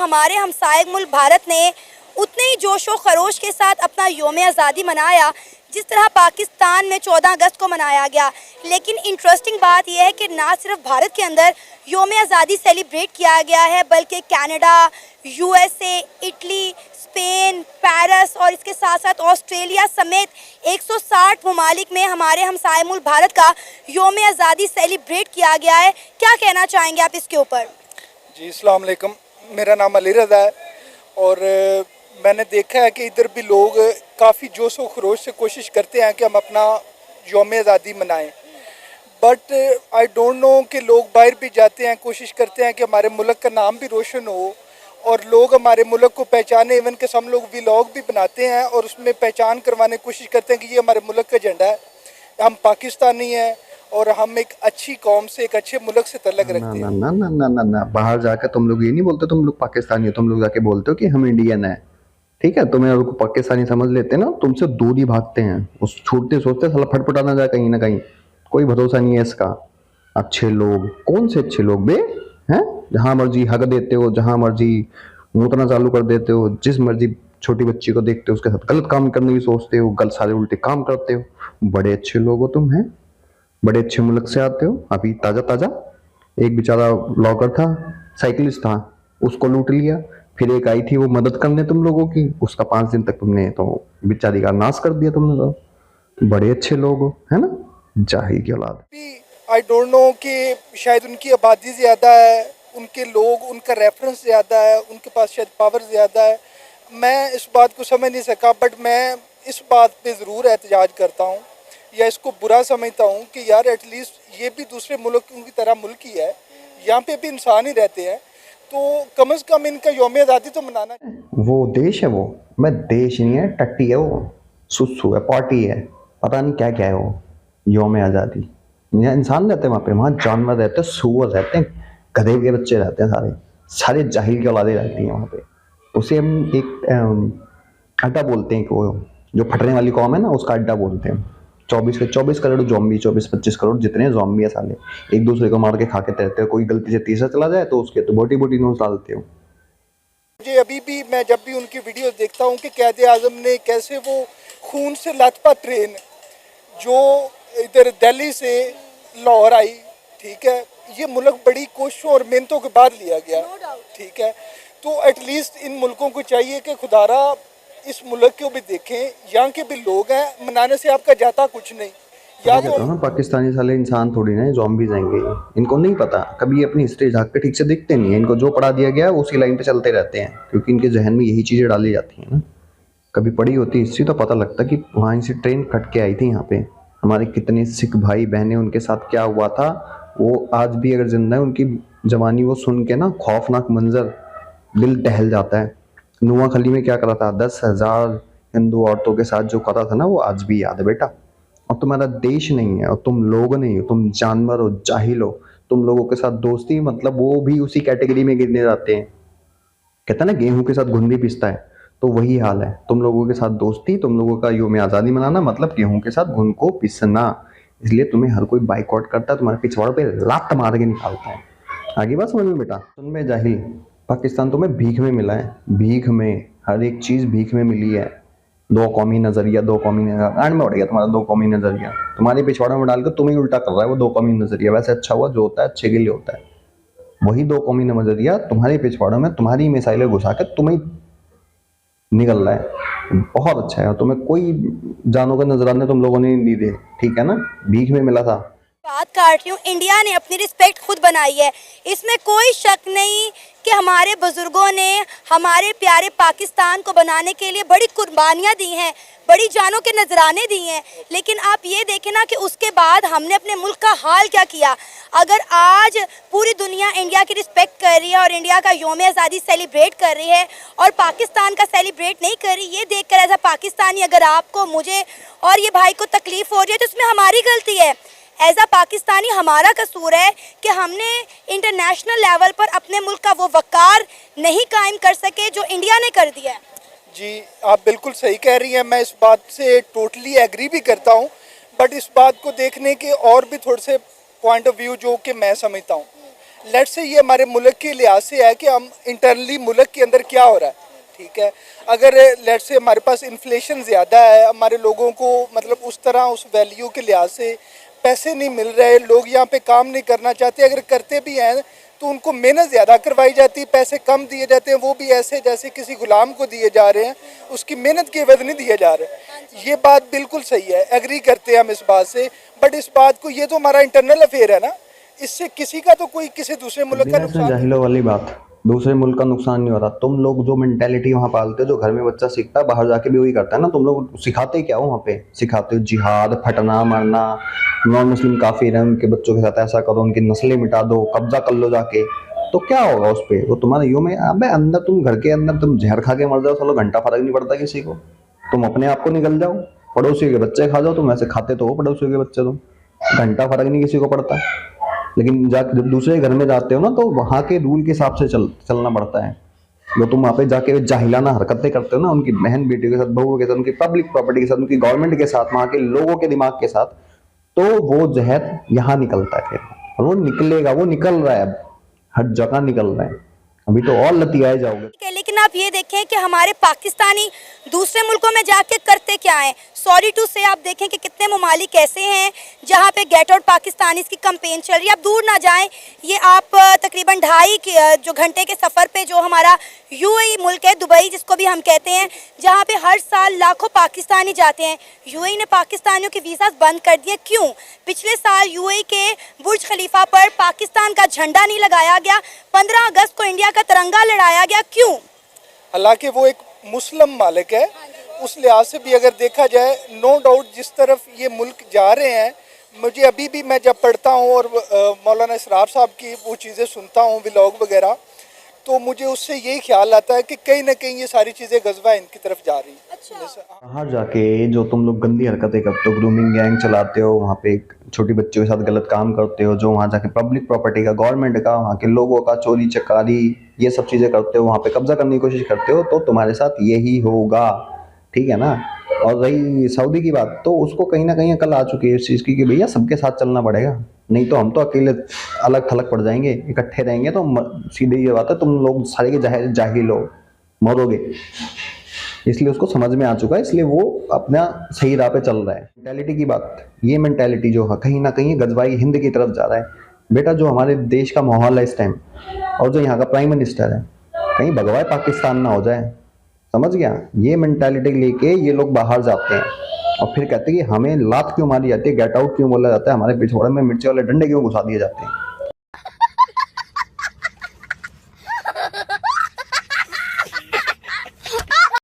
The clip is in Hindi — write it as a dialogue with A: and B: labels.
A: हमारे हमसाये मुल्क भारत ने उतने ही जोशो खरोश के साथ अपना योम आज़ादी मनाया जिस तरह पाकिस्तान में 14 अगस्त को मनाया गया। लेकिन इंटरेस्टिंग बात यह है कि ना सिर्फ भारत के अंदर योम आज़ादी सेलिब्रेट किया गया है बल्कि Canada, USA, Italy, Spain, Paris और इसके साथ साथ ऑस्ट्रेलिया समेत 160 ममालिक में हमारे हमसाये मुल्क भारत का योम आज़ादी सेलिब्रेट किया गया है। क्या कहना चाहेंगे आप इसके ऊपर?
B: जी अस्सलाम वालेकुम, मेरा नाम अली रज़ा है और मैंने देखा है कि इधर भी लोग काफ़ी जोश व खरोश से कोशिश करते हैं कि हम अपना योम आज़ादी मनाएं, बट आई डोंट नो कि लोग बाहर भी जाते हैं, कोशिश करते हैं कि हमारे मुल्क का नाम भी रोशन हो और लोग हमारे मुल्क को पहचाने। इवन के हम लोग व्लॉग भी बनाते हैं और उसमें पहचान करवाने की कोशिश करते हैं कि ये हमारे मुल्क का झंडा है, हम पाकिस्तानी हैं और हम एक अच्छी कौम से, एक अच्छे मुल्क से तल्लक रखते हैं।
C: ना ना ना ना ना, बाहर जाकर तुम लोग ये नहीं बोलते तुम लोग पाकिस्तानी हो, तुम लोग जाके बोलते हो कि हम इंडियन है। ठीक है, तुम्हें लोग पाकिस्तानी समझ लेते हैं ना, तुमसे दूर ही भागते हैं। उस छूटते सोचते साला फटफटा ना जाए कहीं ना कहीं, कोई भरोसा नहीं है इसका। अच्छे लोग कौन से अच्छे लोग बे हैं? जहां मर्जी हक देते हो, जहां मर्जी मूतना चालू कर देते हो, जिस मर्जी छोटी बच्ची को देखते हो उसके साथ गलत काम करने की सोचते हो, गलत सारे उल्टे काम करते हो। बड़े अच्छे लोग हो तुम, हैं बड़े अच्छे मुल्क से आते हो। अभी ताजा ताजा एक बेचारा ब्लॉगर था, साइकिलिस्ट था, उसको लूट लिया। फिर एक आई थी वो मदद करने तुम लोगों की, उसका 5 दिन तक तुमने तो बेचारी का नाश कर दिया तुमने। तो बड़े अच्छे लोग हो, है ना? जाहिल की औलाद।
B: आई डोंट नो कि शायद उनकी आबादी ज़्यादा है, उनके लोग, उनका रेफरेंस ज़्यादा है, उनके पास शायद पावर ज़्यादा है। मैं इस बात को समझ नहीं सका, बट मैं इस बात पे ज़रूर एहतजाज करता हूँ या इसको बुरा समझता हूँ कि यार एटलीस्ट ये भी दूसरे मुल्क की तरह मुल्क ही है, यहाँ पे भी इंसान ही रहते हैं, तो कम से कम इनका योम आज़ादी तो मनाना।
C: वो देश है, वो मैं देश नहीं है, टट्टी है वो, सुसु है, पार्टी है, पता नहीं क्या क्या है वो। योम आज़ादी, यहाँ इंसान रहते हैं वहाँ पे, वहाँ जानवर रहते हैं, सूअर रहते हैं, गधे के बच्चे रहते हैं, सारे सारे जाहिल की औलादें रहती हैं वहाँ पे। उसे हम एक अड्डा बोलते हैं, वो जो फटने वाली कौम है ना, उसका अड्डा बोलते हैं। 24 करोड़ ज़ॉम्बी, 24-25 करोड़ जितने ज़ॉम्बी है साले, एक दूसरे को मार के खा के रहते हैं। कोई गलती से तीसरा चला जाए तो उसके तो बोटी बोटी नोच डालते हो।
B: मुझे अभी भी, मैं जब भी उनकी वीडियो देखता हूँ कि कैद आज़म ने कैसे वो खून से लथपथ ट्रेन जो इधर दिल्ली से लाहौर आई, ठीक है, ये मुल्क बड़ी कोशिशों और मेहनतों के बाद लिया गया, ठीक है, तो एटलीस्ट इन मुल्कों को चाहिए कि खुदारा इस मुल्क को भी देखें, यहाँ के भी लोग हैं, मनाने से आपका जाता कुछ नहीं। या तो
C: ना पाकिस्तानी साले इंसान थोड़ी ना ज़ॉम्बीज़ आएंगे, इनको नहीं पता, कभी अपनी हिस्ट्री झाँक के ठीक से देखते नहीं है। इनको जो पढ़ा दिया गया है उसी लाइन पे चलते रहते हैं, क्योंकि इनके जहन में यही चीज़ें डाली जाती हैं ना। कभी पढ़ी होती हिस्ट्री तो पता लगता कि वहाँ से ट्रेन कट के आई थी यहाँ पे, हमारे कितने सिख भाई बहनें, उनके साथ क्या हुआ था, वो आज भी अगर जिंदा है, उनकी जवानी वो सुन के ना खौफनाक मंजर, दिल दहल जाता है। नूआखली में क्या करा था, 10,000 हिंदू औरतों के साथ जो करा था ना, वो आज भी याद है बेटा। और तुम्हारा देश नहीं है और तुम लोग नहीं हो, तुम जानवर हो, जाहिल हो। तुम लोगों के साथ दोस्ती मतलब वो भी उसी कैटेगरी में गिनने जाते हैं। कहता है ना गेहूं के साथ घुन भी पिसता है, तो वही हाल है। तुम लोगों के साथ दोस्ती, तुम लोगों का योम आज़ादी मनाना मतलब गेहूं के साथ घुन को पिसना। इसलिए तुम्हें हर कोई बाइकआउट करता है, तुम्हारे पिछवाड़ों पे लात मार के निकालता है। आगे बात समझ में बेटा? सुन में जाहिल, पाकिस्तान तुम्हें भीख में मिला है, भीख में, हर एक चीज़ भीख में मिली है। दो कौमी नज़रिया, दो कौमी नज़रिया कांड में उड़ गया तुम्हारा। दो कौमी नज़रिया तुम्हारे पिछवाड़ों में डालकर तुम्हें उल्टा कर रहा है वो दो कौमी नज़रिया। वैसे अच्छा हुआ, जो होता है अच्छे के लिए होता है। वही दो कौमी नज़रिया तुम्हारे पिछवाड़ों में तुम्हारी मिसाइलें घुसा कर तुम्हें निकल रहा है। बहुत अच्छा है, तुम्हें कोई जानों का नजराने तुम लोगों ने नहीं दिए, ठीक है ना? भीख में मिला था।
A: बात काट रही हूँ, इंडिया ने अपनी रिस्पेक्ट खुद बनाई है, इसमें कोई शक नहीं कि हमारे बुजुर्गों ने हमारे प्यारे पाकिस्तान को बनाने के लिए बड़ी कुर्बानियाँ दी हैं, बड़ी जानों के नजराने दिए हैं। लेकिन आप ये देखें ना कि उसके बाद हमने अपने मुल्क का हाल क्या किया। अगर आज पूरी दुनिया इंडिया की रिस्पेक्ट कर रही है और इंडिया का योम आज़ादी सेलिब्रेट कर रही है और पाकिस्तान का सेलिब्रेट नहीं कर रही, ये देख कर एज अ पाकिस्तानी अगर आपको, मुझे और ये भाई को तकलीफ हो रही है तो इसमें हमारी गलती है। एज अ पाकिस्तानी हमारा कसूर है कि हमने इंटरनेशनल लेवल पर अपने मुल्क का वो वक़ार नहीं कायम कर सके जो इंडिया ने कर दिया है।
B: जी आप बिल्कुल सही कह रही हैं, मैं इस बात से टोटली एग्री भी करता हूं, बट इस बात को देखने के और भी थोड़े से पॉइंट ऑफ व्यू जो कि मैं समझता हूं। लेट से ये हमारे मुल्क के लिहाज से है कि हम इंटरनली मुल्क के अंदर क्या हो रहा है, ठीक है। अगर लेट से हमारे पास इन्फ्लेशन ज़्यादा है, हमारे लोगों को मतलब उस तरह उस वैल्यू के लिहाज से पैसे नहीं मिल रहे, लोग यहाँ पे काम नहीं करना चाहते, अगर करते भी हैं तो उनको मेहनत ज़्यादा करवाई जाती है, पैसे कम दिए जाते हैं, वो भी ऐसे जैसे किसी गुलाम को दिए जा रहे हैं, उसकी मेहनत के एवज नहीं दिए जा रहे। ये बात बिल्कुल सही है, एग्री करते हैं हम इस बात से। बट इस बात को, ये तो हमारा इंटरनल अफेयर है ना, इससे किसी का तो कोई किसी दूसरे मुल्क का नुकसान।
C: जाहिलों वाली बात, दूसरे मुल्क का नुकसान नहीं हो रहा। तुम लोग जो मेंटेलिटी वहाँ पालते हो, जो घर में बच्चा सीखता है, बाहर जाके भी वही करता है ना। तुम लोग सिखाते क्या हो वहाँ पे? सिखाते हो जिहाद, फटना मारना, नॉन मुस्लिम काफिर हैं उनके बच्चों के साथ ऐसा करो, उनकी नस्लें मिटा दो, कब्जा कर लो जाके। तो क्या होगा उस पे? वो तुम्हारे यूं में अबे अंदर, तुम घर के अंदर तुम जहर खा के मर जाओ, चलो घंटा फर्क नहीं पड़ता किसी को। तुम अपने आप को निकल जाओ, पड़ोसी के बच्चे खा जाओ, तुम ऐसे खाते तो हो पड़ोसी के बच्चे, तुम घंटा फर्क नहीं किसी को पड़ता। लेकिन जब दूसरे घर में जाते हो ना, तो वहाँ के रूल के हिसाब से चलना पड़ता है। जो तुम वहाँ पे जाके जाहिलाना हरकतें करते हो ना, उनकी बहन बेटियों के साथ, बहुओं के साथ, उनकी पब्लिक प्रॉपर्टी के साथ, उनकी गवर्नमेंट के साथ, वहाँ के लोगों के दिमाग के साथ, तो वो जहर यहाँ निकलता है फिर, और वो निकलेगा, वो निकल रहा है, अब हर जगह निकल रहा है। अभी तो और लतियाए जाओगे।
A: लेकिन आप ये देखें कि हमारे पाकिस्तानी दूसरे मुल्कों में जाके करते क्या हैं। सॉरी टू से आप देखें कि कितने ममालिक ऐसे हैं जहाँ पे गेट आउट पाकिस्तानी की कैंपेन चल रही है। आप दूर ना जाएं, ये आप तकरीबन 2.5 जो घंटे के सफ़र पे जो हमारा यूएई मुल्क है, दुबई जिसको भी हम कहते हैं, जहाँ पे हर साल लाखों पाकिस्तानी जाते हैं। यूएई ने पाकिस्तानियों के वीज़ा बंद कर दिए। क्यों? पिछले साल यूएई के बुर्ज खलीफा पर पाकिस्तान का झंडा नहीं लगाया गया, 15 अगस्त को इंडिया का तिरंगा लहराया गया। क्यों?
B: हालांकि वो एक मुस्लिम मालिक है, उस लिहाज से भी अगर देखा जाए, नो डाउट जिस तरफ ये मुल्क जा रहे हैं, मुझे अभी भी मैं जब पढ़ता हूँ और मौलाना इसरार साहब की वो चीज़ें सुनता हूँ, व्लॉग वगैरह, तो मुझे उससे यही ख्याल आता है कि कहीं ना कहीं ये सारी चीज़ें गजवा इनकी तरफ जा रही है।
C: बाहर जाके जो तुम लोग गंदी हरकतें करते हो, ग्रूमिंग गैंग चलाते हो, वहाँ पे छोटी बच्चों के साथ गलत काम करते हो, जो वहाँ जाके पब्लिक प्रॉपर्टी का, गवर्नमेंट का, वहाँ के लोगों का चोरी चकारी, ये सब चीज़ें करते हो, वहाँ पे कब्जा करने की कोशिश करते हो, तो तुम्हारे साथ यही होगा, ठीक है ना। और रही सऊदी की बात, तो उसको कहीं ना कहीं अकल आ चुकी है इस चीज़ की कि भैया सबके साथ चलना पड़ेगा, नहीं तो हम तो अकेले अलग थलग पड़ जाएंगे, इकट्ठे रहेंगे तो सीधे ये बात है, तुम लोग सारे के जाहिल हो, मरोगे। इसलिए उसको समझ में आ चुका है, इसलिए वो अपना सही राह पे चल रहा है। मेंटेलिटी की बात, ये मेंटेलिटी जो है कहीं ना कहीं गजवाई हिंद की तरफ जा रहा है। बेटा जो हमारे देश का माहौल है इस टाइम, और जो यहाँ का प्राइम मिनिस्टर है, कहीं भगवाए पाकिस्तान ना हो जाए, समझ गया। ये मेंटालिटी लेके ये लोग बाहर जाते हैं और फिर कहते हैं कि हमें लात क्यों मारी जाती है, गेट आउट क्यों बोला जाता है, हमारे पिछवाड़े में मिर्ची वाले डंडे क्यों घुसा दिए जाते हैं।